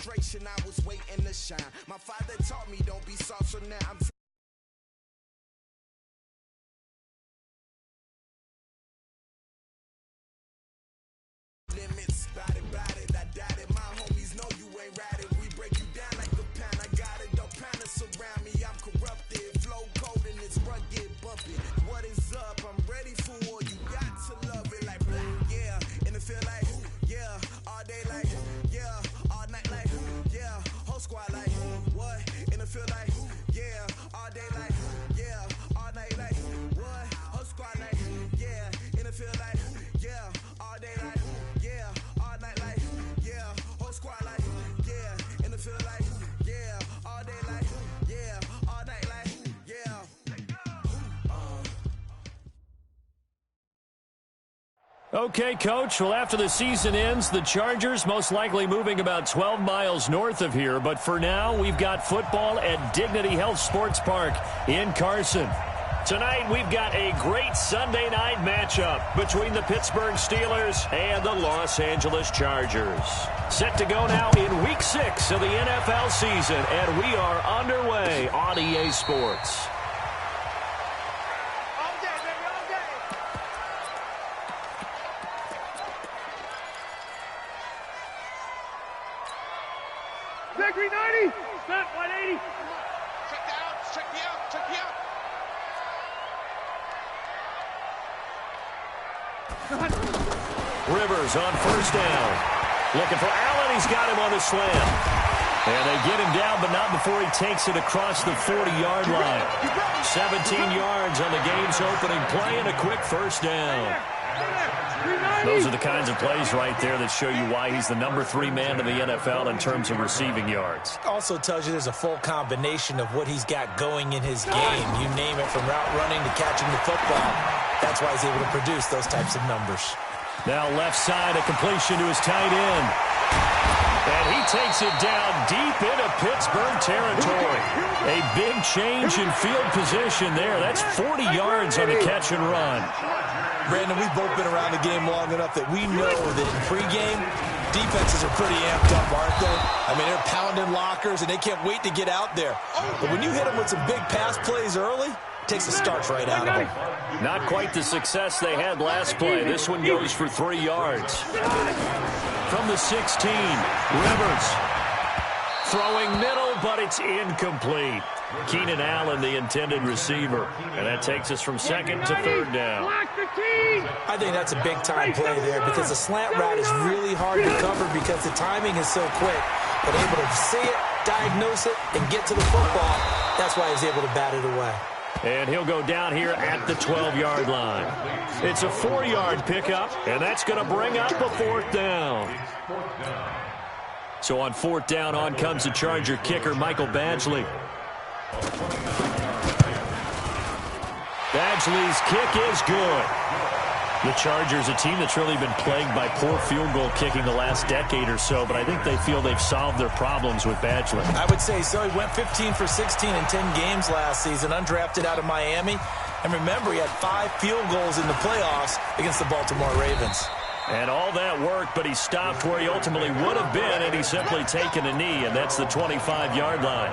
celebration, I was waiting to shine. My father taught me don't be soft, so now I'm limits. Bout it, I doubt it. My homies know you ain't ratted. We break you down like a pound. I got it, don't panic surround me. I'm corrupted, flow cold and it's rugged, bumpy. What is up? I'm ready for war. You got to love it like yeah, and it feel like yeah, all day like yeah, all night like yeah, whole squad like what? And it feel like yeah, all day like yeah, all night like what? Whole squad like yeah, and it feel like yeah, all day like yeah, all night like yeah, whole squad like yeah, and it feel like yeah, all day like yeah, all night like yeah. Okay, Coach. Well, after the season ends, the Chargers most likely moving about 12 miles north of here. But for now, we've got football at Dignity Health Sports Park in Carson. Tonight, we've got a great Sunday night matchup between the Pittsburgh Steelers and the Los Angeles Chargers. Set to go now in Week 6 of the NFL season, and we are underway on EA Sports. Victory 90, set 180. Check me out. Rivers on first down. Looking for Allen. He's got him on the slam. And they get him down, but not before he takes it across the 40-yard line. 17 yards on the game's opening play and a quick first down. Those are the kinds of plays right there that show you why he's the number 3 man in the NFL in terms of receiving yards. Also tells you there's a full combination of what he's got going in his game. You name it, from route running to catching the football. That's why he's able to produce those types of numbers. Now left side, a completion to his tight end. And he takes it down deep into Pittsburgh territory. A big change in field position there. That's 40 yards on the catch and run. Brandon, we've both been around the game long enough that we know that in pregame, defenses are pretty amped up, aren't they? I mean, they're pounding lockers, and they can't wait to get out there. But when you hit them with some big pass plays early, it takes the starch right out of them. Not quite the success they had last play. This one goes for 3 yards. From the 16, Rivers. Throwing middle, but it's incomplete. Keenan Allen, the intended receiver. And that takes us from second to third down. I think that's a big-time play there because the slant route is really hard to cover because the timing is so quick. But able to see it, diagnose it, and get to the football, that's why he's able to bat it away. And he'll go down here at the 12-yard line. It's a 4-yard pickup, and that's going to bring up a 4th down. So on 4th down, on comes the Charger kicker, Michael Badgley. Badgley's kick is good. The Chargers, a team that's really been plagued by poor field goal kicking the last decade or so, but I think they feel they've solved their problems with Badgley. I would say so. He went 15 for 16 in 10 games last season, undrafted out of Miami. And remember, he had 5 field goals in the playoffs against the Baltimore Ravens. And all that worked, but he stopped where he ultimately would have been, and he's simply taken a knee, and that's the 25-yard line.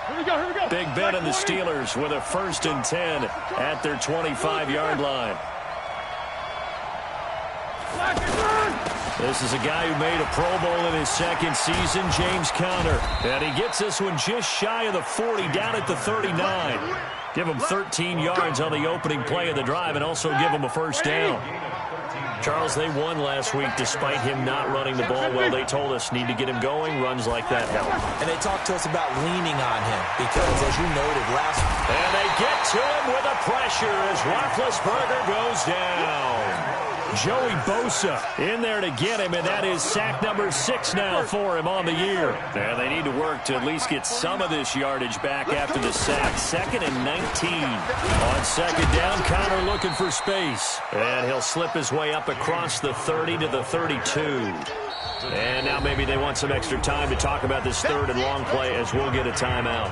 Here we go. Big Ben and the Steelers with a 1st and 10 at their 25-yard line. This is a guy who made a Pro Bowl in his 2nd season, James Conner. And he gets this one just shy of the 40, down at the 39. Give him 13 yards on the opening play of the drive and also give him a 1st down. Charles, they won last week despite him not running the ball well. They told us need to get him going. Runs like that help. And they talked to us about leaning on him because, as you noted, last week. And they get to him with a pressure as Roethlisberger goes down. Joey Bosa in there to get him, and that is sack number 6 now for him on the year. And they need to work to at least get some of this yardage back after the sack. 2nd and 19. On 2nd down, Conner looking for space. And he'll slip his way up across the 30 to the 32. And now maybe they want some extra time to talk about this 3rd and long play as we'll get a timeout.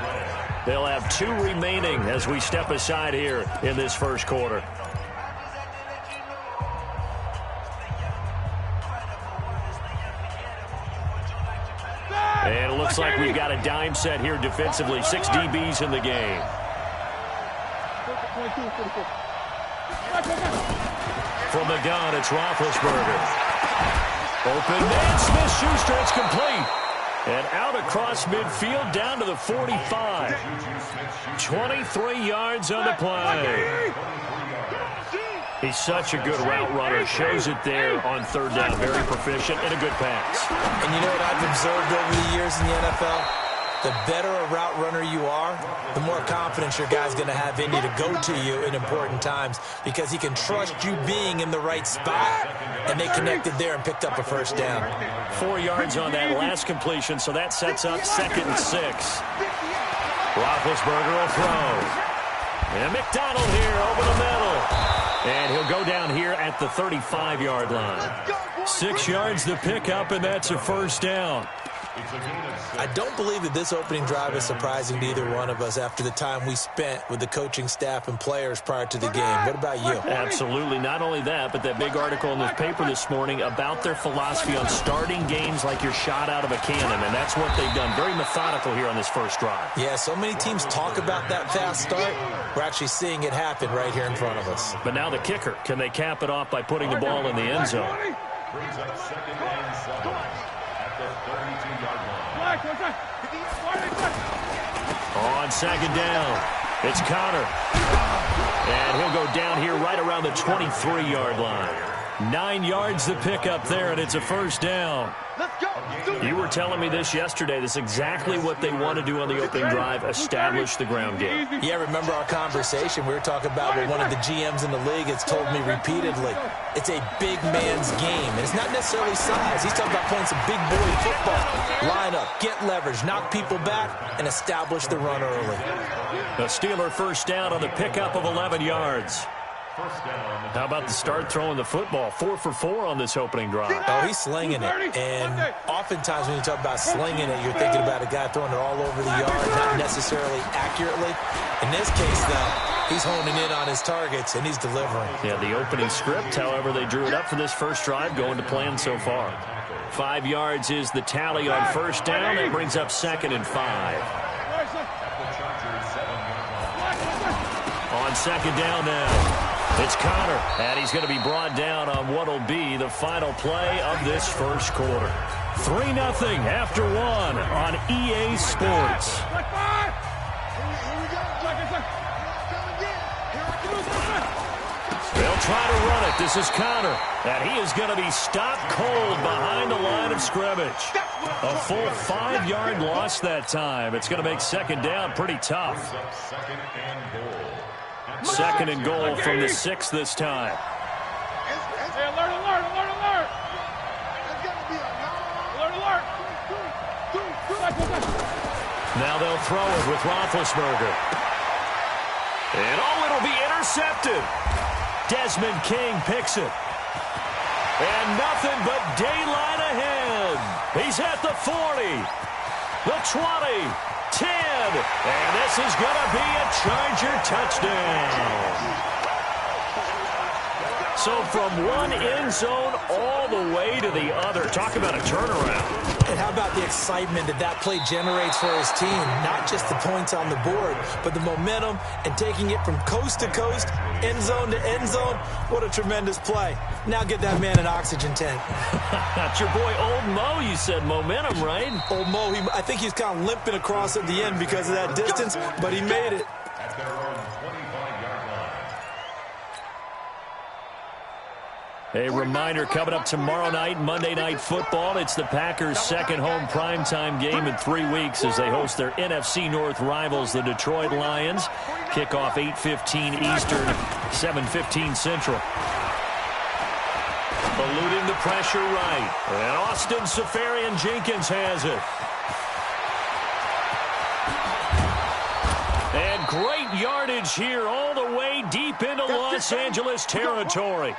They'll have 2 remaining as we step aside here in this 1st quarter. Looks like we've got a dime set here defensively. 6 DBs in the game. From the gun, it's Roethlisberger. Open man, Smith-Schuster, it's complete. And out across midfield, down to the 45. 23 yards on the play. He's such a good route runner. Shows it there on third down. Very proficient and a good pass. And you know what I've observed over the years in the NFL? The better a route runner you are, the more confidence your guy's going to have in you to go to you in important times because he can trust you being in the right spot. And they connected there and picked up a first down. 4 yards on that last completion, so that sets up 2nd and 6. Roethlisberger will throw. And McDonald here over the middle. And he'll go down here at the 35-yard line. 6 yards to pick up, and that's a first down. I don't believe that this opening drive is surprising to either one of us after the time we spent with the coaching staff and players prior to the game. What about you? Absolutely. Not only that, but that big article in this paper this morning about their philosophy on starting games like you're shot out of a cannon, and that's what they've done. Very methodical here on this first drive. Yeah, so many teams talk about that fast start. We're actually seeing it happen right here in front of us. But now the kicker. Can they cap it off by putting the ball in the end zone? Brings up 2nd and 7 at the 32-yard line. On 2nd down, it's Connor. And he'll go down here right around the 23-yard line. 9 yards to pick up there, and it's a first down. You were telling me this yesterday. This is exactly what they want to do on the opening drive, establish the ground game. Yeah, remember our conversation? We were talking about what one of the GMs in the league has told me repeatedly. It's a big man's game, and it's not necessarily size. He's talking about playing some big boy football. Line up, get leverage, knock people back, and establish the run early. The Steeler first down on the pickup of 11 yards. How about the start throwing the football? 4 for 4 on this opening drive. Oh, he's slinging it. And oftentimes when you talk about slinging it, you're thinking about a guy throwing it all over the yard, not necessarily accurately. In this case, though, he's honing in on his targets, and he's delivering. Yeah, the opening script, however, they drew it up for this first drive, going to plan so far. 5 yards is the tally on first down. That brings up 2nd and 5. On 2nd down now. It's Connor, and he's going to be brought down on what will be the final play of this first quarter. 3-0 after 1 on EA Sports. They'll try to run it. This is Connor, and he is going to be stopped cold behind the line of scrimmage. A full 5-yard loss that time. It's going to make 2nd down pretty tough. 2nd and goal from the 6 this time. Hey, alert, alert, alert, alert. Alert, alert. Now they'll throw it with Roethlisberger. And it'll be intercepted. Desmond King picks it. And nothing but daylight ahead. He's at the 40, the 20, 10, and this is going to be a Charger touchdown. So from one end zone all the way to the other. Talk about a turnaround. And how about the excitement that play generates for his team? Not just the points on the board, but the momentum and taking it from coast to coast, end zone to end zone. What a tremendous play. Now get that man an oxygen tank. That's your boy Old Mo. You said momentum, right? Old Mo, I think he's kind of limping across at the end because of that distance, but he made it. A reminder coming up tomorrow night, Monday Night Football. It's the Packers' second home primetime game in 3 weeks as they host their NFC North rivals, the Detroit Lions. Kickoff 8:15 Eastern, 7:15 Central. Eluding the pressure right. And Austin Seferian-Jenkins has it. And great yardage here all the way deep into Los Angeles territory.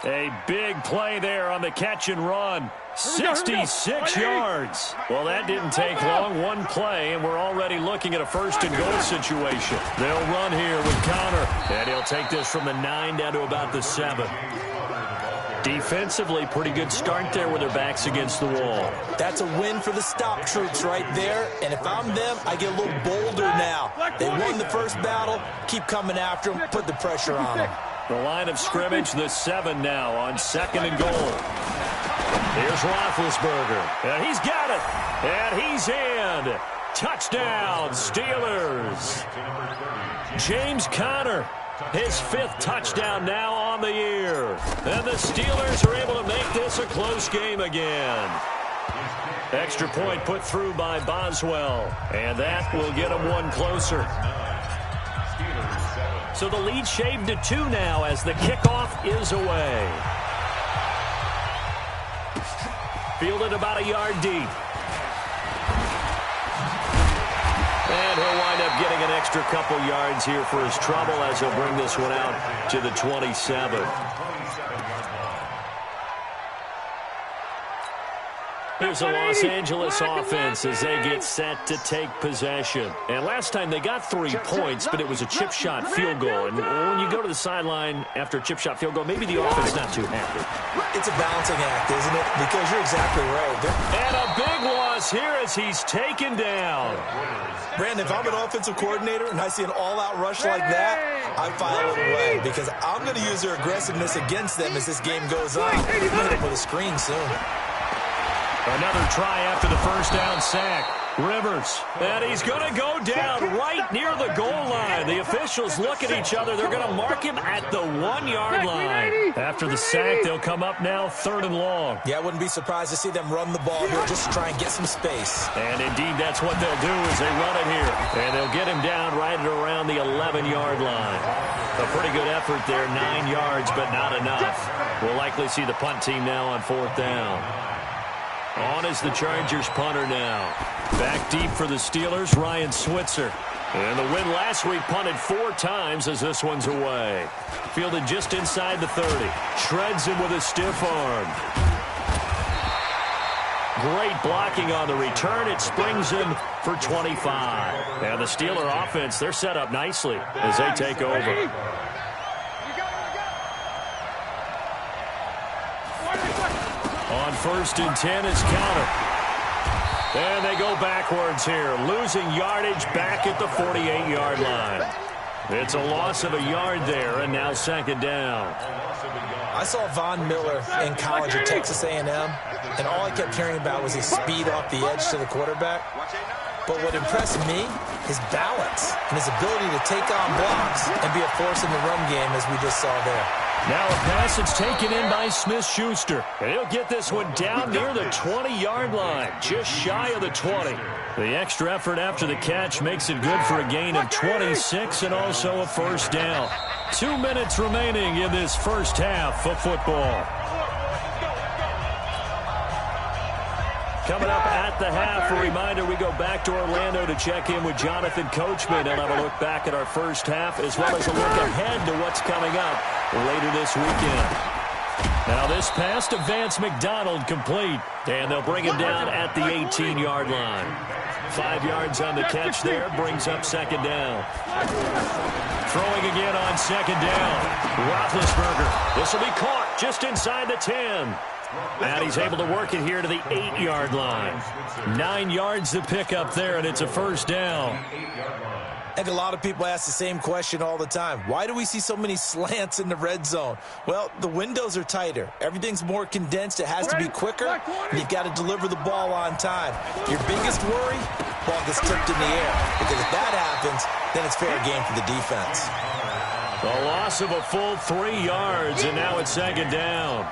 A big play there on the catch and run. 66 yards. Well, that didn't take long. One play, and we're already looking at a 1st and goal situation. They'll run here with Connor, and he'll take this from the 9 down to about the 7. Defensively, pretty good start there with their backs against the wall. That's a win for the stop troops right there. And if I'm them, I get a little bolder now. They won the first battle. Keep coming after them. Put the pressure on them. The line of scrimmage, the 7 now on 2nd and goal. Here's Roethlisberger. And he's got it. And he's in. Touchdown, Steelers. James Conner. His 5th touchdown now on the year. And the Steelers are able to make this a close game again. Extra point put through by Boswell. And that will get them one closer. So the lead shaved to 2 now as the kickoff is away. Fielded about a yard deep. And he'll wind up getting an extra couple yards here for his trouble as he'll bring this one out to the 27. Here's a Los Angeles offense as they get set to take possession. And last time they got 3 points, but it was a chip shot field goal. And when you go to the sideline after a chip shot field goal, maybe the offense is not too happy. It's a balancing act, isn't it? Because you're exactly right. And a big loss here as he's taken down. Brandon, if I'm an offensive coordinator and I see an all-out rush like that, I file it away because I'm going to use their aggressiveness against them as this game goes on. I'm going to hit them with a screen soon. Another try after the first down sack. Rivers, and he's going to go down right near the goal line. The officials look at each other. They're going to mark him at the 1-yard line. After the sack, they'll come up now 3rd and long. Yeah, I wouldn't be surprised to see them run the ball here just to try and get some space. And indeed, that's what they'll do is they run it here. And they'll get him down right at around the 11-yard line. A pretty good effort there, 9 yards, but not enough. We'll likely see the punt team now on 4th down. On is the Chargers punter now. Back deep for the Steelers, Ryan Switzer. And the win last week punted 4 times as this one's away. Fielded just inside the 30. Shreds him with a stiff arm. Great blocking on the return. It springs him for 25. And the Steeler offense, they're set up nicely as they take over. On 1st and 10 is Conner. And they go backwards here, losing yardage back at the 48-yard line. It's a loss of a yard there, and now 2nd down. I saw Von Miller in college at Texas A&M, and all I kept hearing about was his speed off the edge to the quarterback. But what impressed me, his balance and his ability to take on blocks and be a force in the run game, as we just saw there. Now a pass that's taken in by Smith-Schuster. And he'll get this one down near the 20-yard line, just shy of the 20. The extra effort after the catch makes it good for a gain of 26 and also a first down. 2 minutes remaining in this first half of football. Coming up at the half, a reminder, we go back to Orlando to check in with Jonathan Coachman and have a look back at our first half as well as a look ahead to what's coming up later this weekend. Now this pass to Vance McDonald complete, and they'll bring him down at the 18-yard line. 5 yards on the catch there, brings up 2nd down. Throwing again on 2nd down. Roethlisberger, this will be caught just inside the 10. And he's able to work it here to the 8-yard line. 9 yards to pick up there, and it's a first down. And a lot of people ask the same question all the time. Why do we see so many slants in the red zone? Well, the windows are tighter. Everything's more condensed. It has to be quicker, and you've got to deliver the ball on time. Your biggest worry, ball gets tipped in the air. Because if that happens, then it's fair game for the defense. A loss of a full 3 yards, and now it's 2nd down.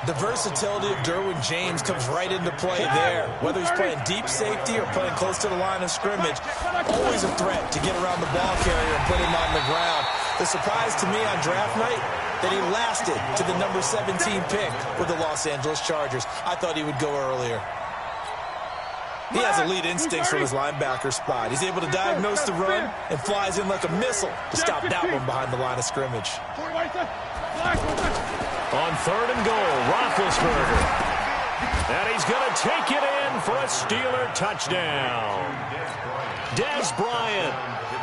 The versatility of Derwin James comes right into play there. Whether he's playing deep safety or playing close to the line of scrimmage, always a threat to get around the ball carrier and put him on the ground. The surprise to me on draft night, that he lasted to the number 17 pick with the Los Angeles Chargers. I thought he would go earlier. He has elite instincts from his linebacker spot. He's able to diagnose the run and flies in like a missile to stop that one behind the line of scrimmage. On 3rd and goal, Roethlisberger. And he's going to take it in for a Steeler touchdown. Dez Bryant,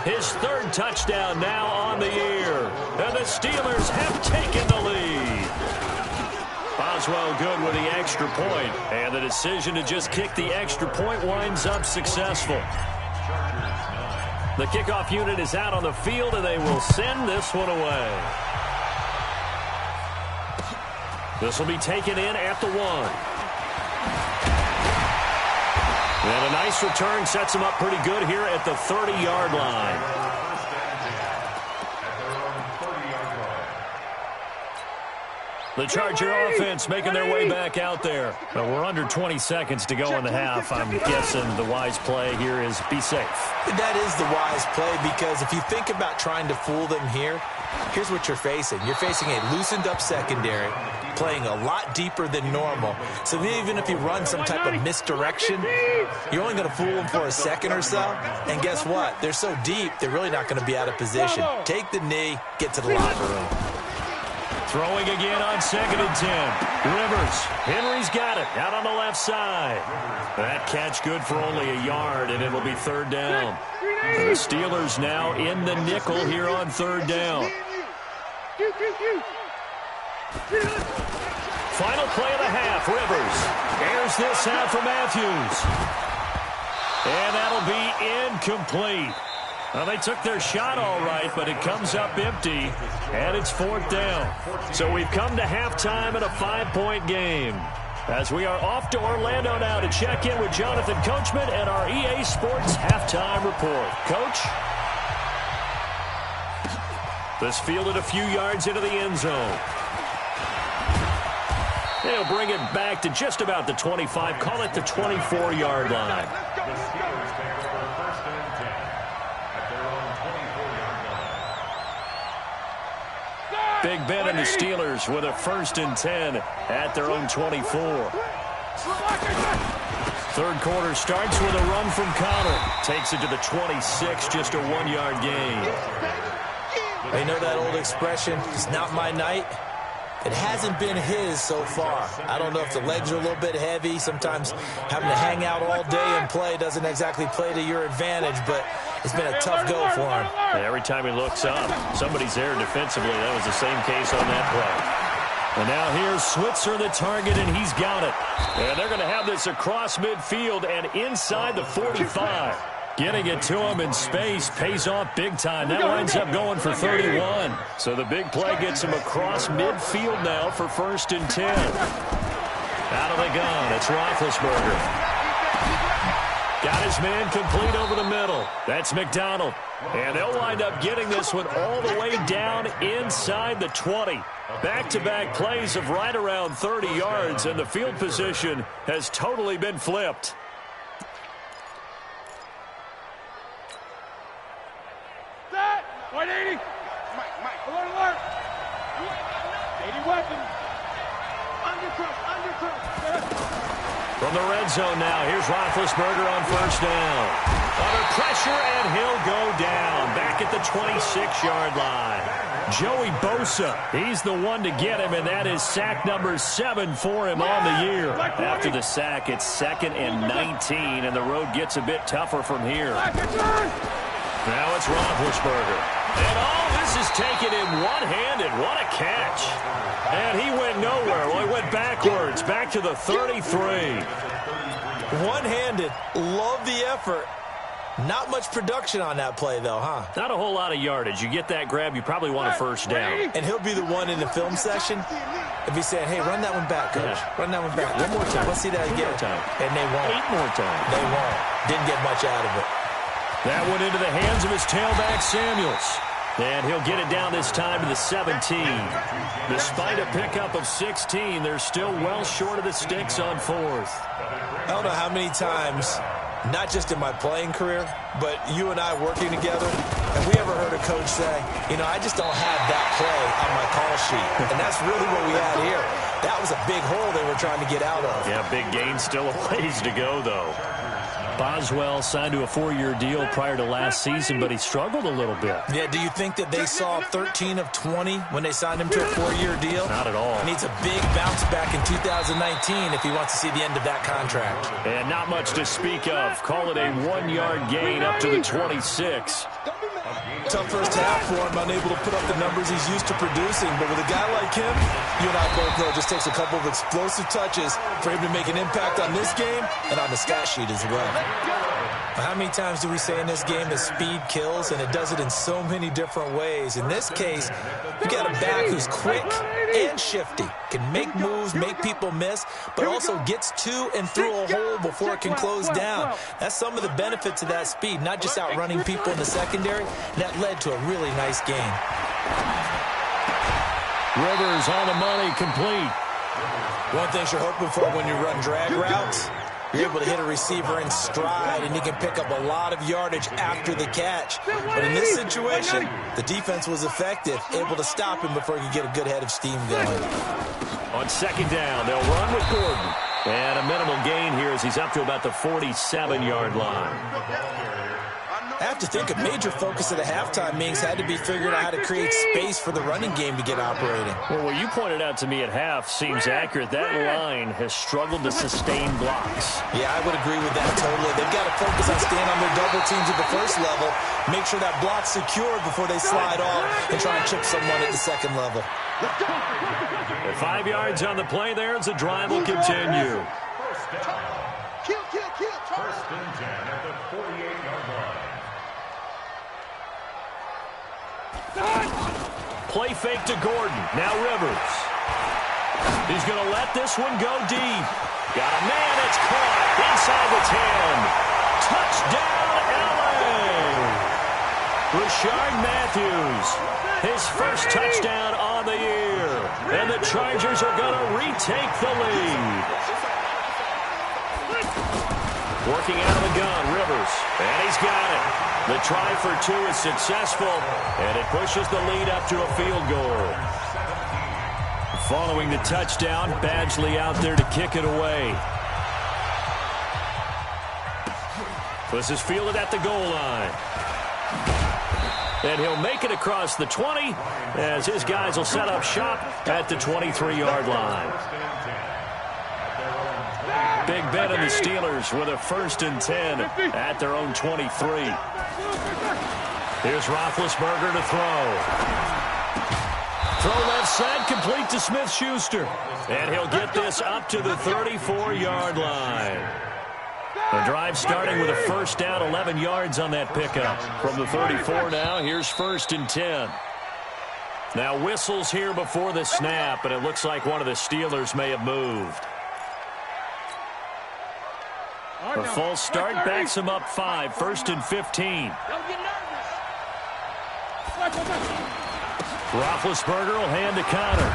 his 3rd touchdown now on the year. And the Steelers have taken the lead. Boswell good with the extra point. And the decision to just kick the extra point winds up successful. The kickoff unit is out on the field, and they will send this one away. This will be taken in at the 1. And a nice return sets them up pretty good here at the 30-yard line. The Charger offense making their way back out there. But we're under 20 seconds to go in the half. I'm guessing the wise play here is be safe. That is the wise play, because if you think about trying to fool them here, here's what you're facing. You're facing a loosened-up secondary, playing a lot deeper than normal. So even if you run some type of misdirection, you're only going to fool them for a second or so. And guess what? They're so deep, they're really not going to be out of position. Take the knee, get to the locker room. Throwing again on 2nd and 10. Rivers. Henry's got it out on the left side. That catch good for only a yard, and it'll be 3rd down. The Steelers now in the nickel here on 3rd down. Final play of the half. Rivers airs this out for Matthews. And that'll be incomplete. Well, they took their shot all right, but it comes up empty, and it's 4th down. So we've come to halftime in a 5-point game. As we are off to Orlando now to check in with Jonathan Coachman and our EA Sports halftime report. Coach? This fielded a few yards into the end zone. They'll bring it back to just about the 25, call it the 24-yard line. Big Ben and the Steelers with a 1st and 10 at their own 24. Third quarter starts with a run from Connor. Takes it to the 26, just a 1-yard gain. You know that old expression, it's not my night? It hasn't been his so far. I don't know if the legs are a little bit heavy. Sometimes having to hang out all day and play doesn't exactly play to your advantage, but it's been a tough go for him. Yeah, every time he looks up, somebody's there defensively. That was the same case on that play. And now here's Switzer, the target, and he's got it. And they're going to have this across midfield and inside the 45. Getting it to him in space pays off big time. That winds up going for 31. So the big play gets him across midfield now for 1st and 10. Out of the gun, it's Roethlisberger. Got his man complete over the middle. That's McDonald. And they'll wind up getting this one all the way down inside the 20. Back-to-back plays of right around 30 yards, and the field position has totally been flipped. White 80. Mike. Alert, alert. 80 weapons. Undercross. From the red zone now, here's Roethlisberger on 1st down. Under pressure, and he'll go down. Back at the 26-yard line. Joey Bosa, he's the one to get him, and that is sack number 7 for him on the year. After the sack, it's 2nd and 19, and the road gets a bit tougher from here. Now it's Roethlisberger. And all this is taken in one-handed. What a catch. And he went nowhere. Well, he went backwards, back to the 33. One-handed. Love the effort. Not much production on that play, though, huh? Not a whole lot of yardage. You get that grab, you probably want a 1st down. And he'll be the one in the film session if he said, hey, run that one back, Coach. Yeah. Run that one back. One more time. Let's see that again. And they won't. 8 more times. They won't. Didn't get much out of it. That went into the hands of his tailback, Samuels. And he'll get it down this time to the 17. Despite a pickup of 16, they're still well short of the sticks on 4th. I don't know how many times, not just in my playing career, but you and I working together, have we ever heard a coach say, you know, I just don't have that play on my call sheet. And that's really what we had here. That was a big hole they were trying to get out of. Yeah, big gain, still a ways to go, though. Boswell signed to a 4-year deal prior to last season, but he struggled a little bit. Yeah, do you think that they saw 13 of 20 when they signed him to a 4-year deal? Not at all. He needs a big bounce back in 2019 if he wants to see the end of that contract. And not much to speak of. Call it a 1-yard gain up to the 26. Tough first half for him, unable to put up the numbers he's used to producing. But with a guy like him, you and I both know it just takes a couple of explosive touches for him to make an impact on this game and on the stat sheet as well. How many times do we say in this game that speed kills, and it does it in so many different ways? In this case, you got a back who's quick and shifty, can make moves, make people miss, but also gets to and through a hole before it can close down. That's some of the benefits of that speed, not just outrunning people in the secondary. That led to a really nice game. Rivers on the money, complete. One thing you're hoping for when you run drag routes, you're able to hit a receiver in stride, and he can pick up a lot of yardage after the catch. But in this situation, the defense was effective, able to stop him before he could get a good head of steam going. On second down, they'll run with Gordon. And a minimal gain here as he's up to about the 47-yard line. I have to think a major focus of the halftime meetings had to be figuring out how to create space for the running game to get operating. Well, what you pointed out to me at half seems accurate. That line has struggled to sustain blocks. Yeah, I would agree with that totally. They've got to focus on staying on their double teams at the first level, make sure that block's secured before they slide off and try and chip someone at the second level. At 5 yards on the play there as the drive will continue. First and 10 at the 48-yard line. Play fake to Gordon. Now Rivers. He's going to let this one go deep. Got a man. It's caught inside the 10. Touchdown, L.A. Rashard Matthews. His first touchdown on the year. And the Chargers are going to retake the lead. Working out of the gun, Rivers. And he's got it. The try for two is successful, and it pushes the lead up to a field goal. Following the touchdown, Badgley out there to kick it away. This is fielded at the goal line. And he'll make it across the 20 as his guys will set up shop at the 23-yard line. Big Ben and the Steelers with a 1st and 10 at their own 23. Here's Roethlisberger to throw. Throw left side, complete to Smith-Schuster. And he'll get this up to the 34-yard line. The drive starting with a first down, 11 yards on that pickup. From the 34 now, here's 1st and 10. Now whistles here before the snap, and it looks like one of the Steelers may have moved. A false start backs him up 5, 1st and 15. Roethlisberger will hand to Connor.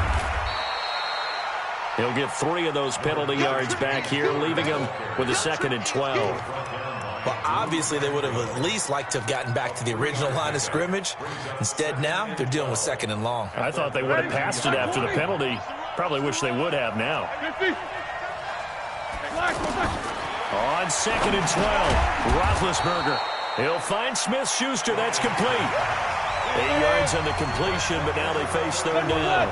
He'll get 3 of those penalty yards back here, leaving him with a 2nd and 12. Well, obviously they would have at least liked to have gotten back to the original line of scrimmage. Instead now, they're dealing with 2nd and long. I thought they would have passed it after the penalty. Probably wish they would have now. On 2nd and 12, Roethlisberger. He'll find Smith-Schuster. That's complete. 8 yards on the completion, but now they face 3rd down.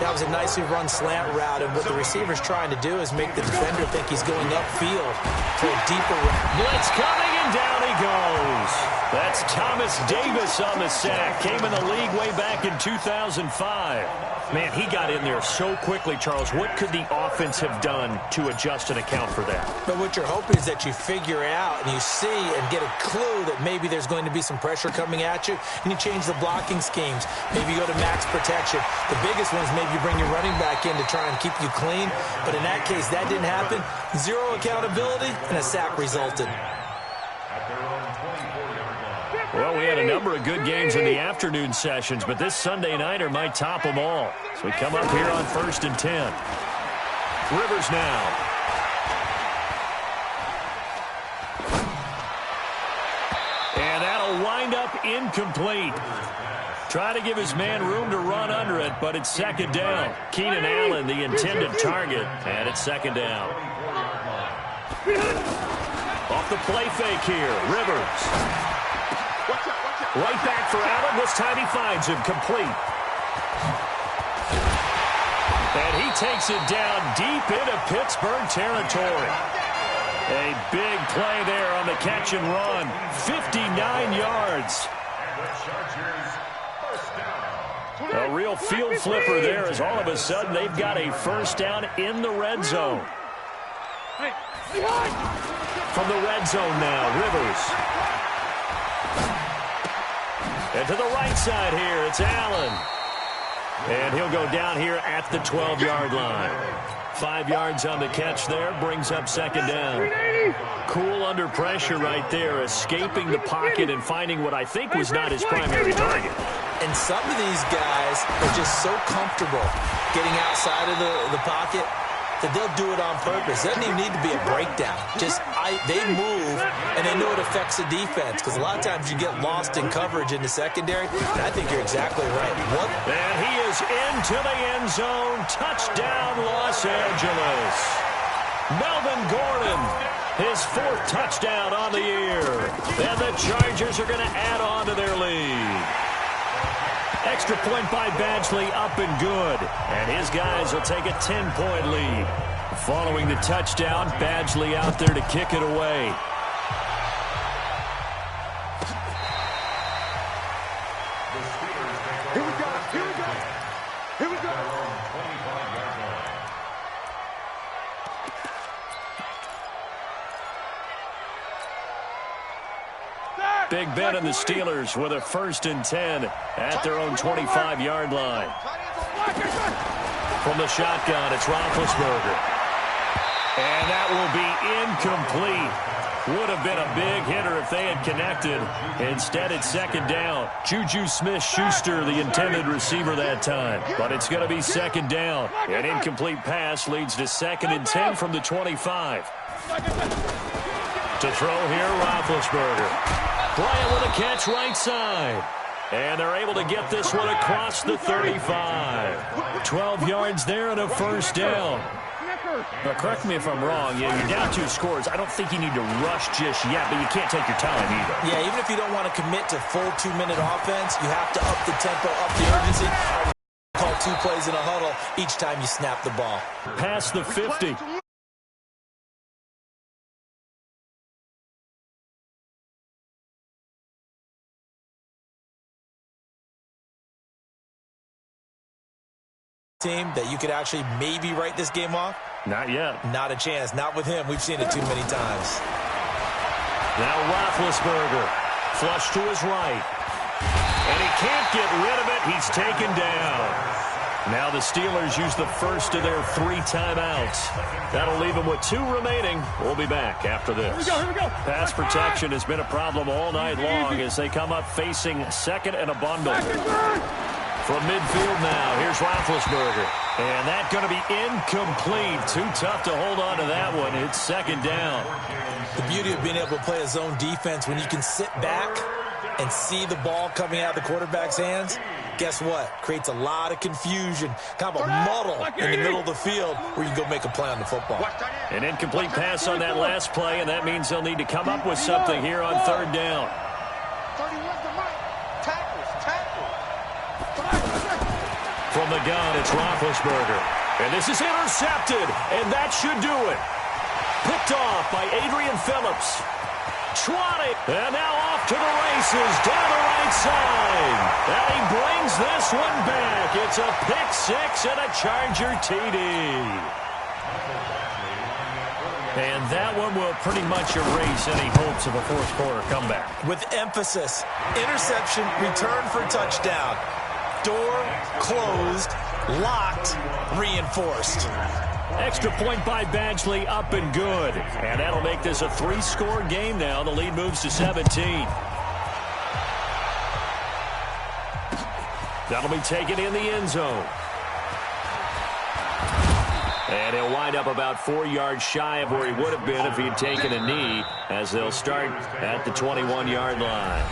That was a nicely run slant route, and what the receiver's trying to do is make the defender think he's going upfield to a deeper route. Blitz coming, and down he goes. That's Thomas Davis on the sack. Came in the league way back in 2005. Man, he got in there so quickly, Charles. What could the offense have done to adjust and account for that? But what you're hoping is that you figure out and you see and get a clue that maybe there's going to be some pressure coming at you, and you change the blocking schemes. Maybe you go to max protection. The biggest one is maybe you bring your running back in to try and keep you clean. But in that case, that didn't happen. 0 accountability, and a sack resulted. Well, we had a number of good games in the afternoon sessions, but this Sunday nighter might top them all. So we come up here on 1st and 10. Rivers now. And that'll wind up incomplete. Try to give his man room to run under it, but it's 2nd down. Keenan Allen, the intended target, and it's 2nd down. Off the play fake here, Rivers. Right back for Allen. This time he finds him complete. And he takes it down deep into Pittsburgh territory. A big play there on the catch and run. 59 yards. The Chargers, first down. A real field flipper there as all of a sudden they've got a first down in the red zone. From the red zone now, Rivers. And to the right side here, it's Allen. And he'll go down here at the 12-yard line. 5 yards on the catch there, brings up second down. Cool under pressure right there, escaping the pocket and finding what I think was not his primary target. And some of these guys are just so comfortable getting outside of the pocket that they'll do it on purpose. It doesn't even need to be a breakdown. They move, and they know it affects the defense, because a lot of times you get lost in coverage in the secondary, and I think you're exactly right. And he is into the end zone. Touchdown, Los Angeles. Melvin Gordon, his 4th touchdown on the year. And the Chargers are going to add on to their lead. Extra point by Badgley, up and good. And his guys will take a 10-point lead. Following the touchdown, Badgley out there to kick it away. Here we go. Here we go. Here we go. 25-yard line. Big Ben and the Steelers with a 1st and 10 at their own 25-yard line. From the shotgun, it's Roethlisberger. And that will be incomplete. Would have been a big hitter if they had connected. Instead, it's second down. Juju Smith-Schuster, the intended receiver that time. But it's going to be second down. An incomplete pass leads to 2nd and 10 from the 25. To throw here, Roethlisberger. Bryant with a catch right side. And they're able to get this one across the 35. 12 yards there and a first down. Now, correct me if I'm wrong. Yeah, you're down 2 scores. I don't think you need to rush just yet, but you can't take your time either. Yeah, even if you don't want to commit to full 2-minute offense, you have to up the tempo, up the urgency. Call 2 plays in a huddle each time you snap the ball. Past the 50. Team that you could actually maybe write this game off? Not yet. Not a chance. Not with him. We've seen it too many times. Now Roethlisberger. Flush to his right. And he can't get rid of it. He's taken down. Now the Steelers use the first of their 3 timeouts. That'll leave them with 2 remaining. We'll be back after this. Here we go. Pass protection has been a problem all night long as they come up facing 2nd and a bundle. From midfield now, here's Roethlisberger. And that's going to be incomplete. Too tough to hold on to that one. It's second down. The beauty of being able to play a zone defense when you can sit back and see the ball coming out of the quarterback's hands, guess what? Creates a lot of confusion, kind of a muddle in the middle of the field where you can go make a play on the football. An incomplete pass on that last play, and that means they'll need to come up with something here on 3rd down. From the gun, it's Roethlisberger. And this is intercepted, and that should do it. Picked off by Adrian Phillips. Trotting, and now off to the races down the right side. And he brings this one back. It's a pick 6 and a Charger TD. And that one will pretty much erase any hopes of a 4th quarter comeback. With emphasis, interception, return for touchdown. Door closed, locked, reinforced. Extra point by Badgley, up and good. And that'll make this a 3-score game now. The lead moves to 17. That'll be taken in the end zone. And he'll wind up about 4 yards shy of where he would have been if he had taken a knee, as they'll start at the 21-yard line.